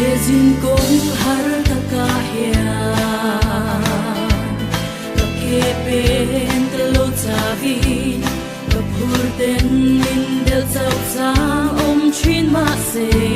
Zin kong har kakahya Kakepen talo tavin Kapurten min del tau tang om chin ma se